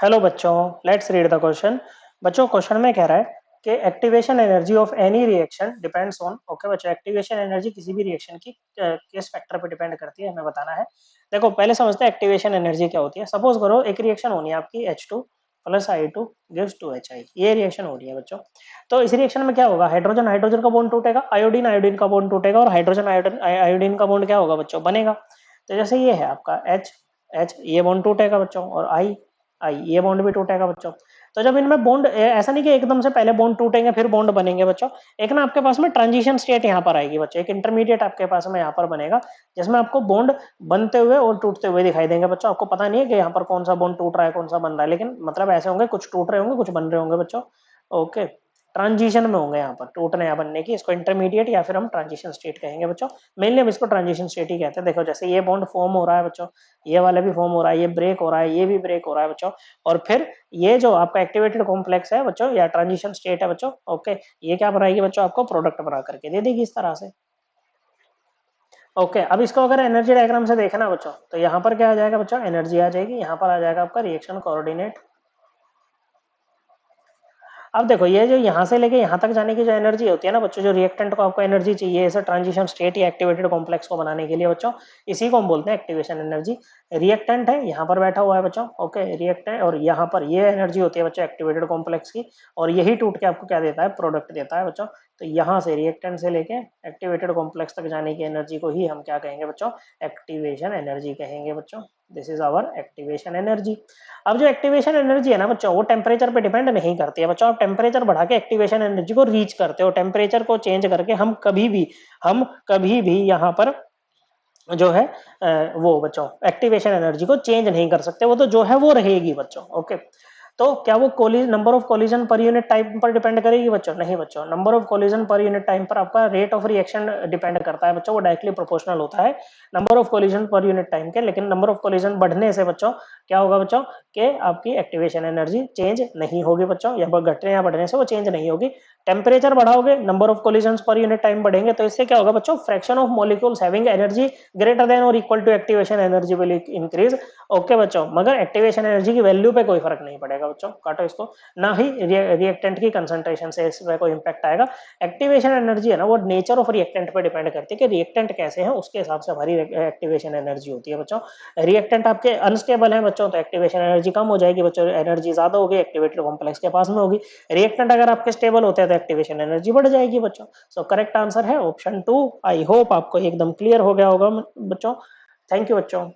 Hello बच्चों, let's read the question. बच्चों, question में कह रहा है कि activation energy of any reaction depends on. Okay बच्चों, एक्टिवेशन एनर्जी किसी भी रिएक्शन की किस फैक्टर पे डिपेंड करती है हमें बताना है। देखो, पहले समझते हैं एक्टिवेशन एनर्जी क्या होती है। सपोज करो एक रिएक्शन होनी है आपकी H2 plus I2 gives 2HI। ये रिएक्शन हो रही है बच्चों। तो इस रिएक्शन में क्या होगा, हाइड्रोजन हाइड्रोजन का बॉन्ड टूटेगा, आयोडीन आयोडीन का बॉन्ड टूटेगा और हाइड्रोजन आयोडीन आयोडीन का बॉन्ड क्या होगा बच्चों, बनेगा। तो जैसे ये है आपका H, H ये बॉन्ड टूटेगा बच्चों, और आई ये बॉन्ड भी टूटेगा बच्चों। तो जब इनमें बॉन्ड ऐसा नहीं कि एकदम से पहले बॉन्ड टूटेंगे फिर बॉन्ड बनेंगे बच्चों। एक ना आपके पास में ट्रांजिशन स्टेट यहाँ पर आएगी बच्चों, एक इंटरमीडिएट आपके पास में यहाँ पर बनेगा, जिसमें आपको बॉन्ड बनते हुए और टूटते हुए दिखाई देंगे बच्चों। आपको पता नहीं है कि यहाँ पर कौन सा बॉन्ड टूट रहा है कौन सा बन रहा है, लेकिन मतलब ऐसे होंगे, कुछ टूट रहे होंगे कुछ बन रहे होंगे बच्चों। ओके, ट्रांजिशन में होंगे यहाँ पर टूटने या बनने की, इसको इंटरमीडिएट या फिर हम ट्रांजिशन स्टेट कहेंगे बच्चों। मेनली हम इसको ट्रांजिशन स्टेट ही कहते हैं। देखो जैसे ये बॉन्ड फॉर्म हो रहा है बच्चों, ये वाला भी फॉर्म हो रहा है, ये ब्रेक हो रहा है, ये भी ब्रेक हो रहा है बच्चों। और फिर ये जो आपका एक्टिवेटेड कॉम्प्लेक्स है बच्चों या ट्रांजिशन स्टेट है बच्चों, ओके, ये क्या बनाएगी बच्चों, आपको प्रोडक्ट बना करके दे देगी इस तरह से। ओके, अब इसको अगर एनर्जी डायग्राम से देखना बच्चों, तो यहाँ पर क्या आ जाएगा बच्चों, एनर्जी आ जाएगी, यहाँ पर आ जाएगा आपका रिएक्शन कोऑर्डिनेट। अब देखो ये जो यहाँ से लेके यहाँ तक जाने की जो एनर्जी होती है ना बच्चों, जो रिएक्टेंट को आपको एनर्जी चाहिए ऐसे ट्रांजिशन स्टेट या एक्टिवेटेड कॉम्प्लेक्स को बनाने के लिए बच्चों, इसी को हम बोलते हैं एक्टिवेशन एनर्जी। रिएक्टेंट है यहाँ पर बैठा हुआ है बच्चों, ओके, रिएक्टेंट, और यहाँ पर ये एनर्जी होती है बच्चों एक्टिवेटेड कॉम्प्लेक्स की, और यही टूट के आपको क्या देता है, प्रोडक्ट देता है बच्चों। तो यहाँ से रिएक्टेंट से लेके एक्टिवेटेड कॉम्प्लेक्स तक जाने की एनर्जी को ही हम क्या कहेंगे बच्चों, एक्टिवेशन एनर्जी कहेंगे बच्चों। This is our activation energy. अब जो एक्टिवेशन एनर्जी है ना बच्चों, वो टेम्परेचर पे डिपेंड नहीं करती है बच्चों। आप टेम्परेचर बढ़ा के एक्टिवेशन एनर्जी को रीच करते हो, टेम्परेचर को चेंज करके हम कभी भी यहाँ पर जो है वो बच्चों एक्टिवेशन एनर्जी को चेंज नहीं कर सकते, वो तो जो है वो रहेगी बच्चों। ओके, तो क्या वो नंबर ऑफ कोलिजन पर यूनिट टाइम पर डिपेंड करेगी बच्चों, नहीं बच्चों। नंबर ऑफ कोलिजन पर यूनिट टाइम पर आपका रेट ऑफ रिएक्शन डिपेंड करता है बच्चों, वो डायरेक्टली प्रोपोर्शनल होता है नंबर ऑफ कोलिजन पर यूनिट टाइम के। लेकिन नंबर ऑफ कोलिजन बढ़ने से बच्चों क्या होगा बच्चों, कि आपकी एक्टिवेशन एनर्जी चेंज नहीं होगी बच्चों, या घटने या बढ़ने से वो चेंज नहीं होगी। टेम्परेचर बढ़ाओगे, number of collisions per unit time बढ़ेंगे, तो इससे क्या होगा बच्चों, fraction of molecules having energy greater than और equal to activation energy will increase. Okay बच्चों, मगर एक्टिवेशन एनर्जी की वैल्यू पे कोई फर्क नहीं पड़ेगा बच्चों, काटो इसको। ना ही रिएक्टेंट की कंसंट्रेशन से इसमें कोई इंपैक्ट आएगा। एक्टिवेशन एनर्जी है ना, वो नेचर ऑफ रिएक्टेंट पे डिपेंड करती है कि रिएक्टेंट कैसे हैं, उसके हिसाब से हमारी एक्टिवेशन एनर्जी होती है बच्चों। रिएक्टेंट आपके अनस्टेबल है बच्चों, तो एक्टिवेशन एनर्जी कम हो जाएगी बच्चों, एनर्जी ज्यादा होगी, एक्टिवेटेड कॉम्प्लेक्स के पास में होगी। रिएक्टेंट अगर आपके स्टेबल होते हैं तो एक्टिवेशन एनर्जी बढ़ जाएगी बच्चों। सो करेक्ट आंसर है ऑप्शन 2। आई होप आपको एकदम क्लियर हो गया होगा बच्चों। थैंक यू बच्चों।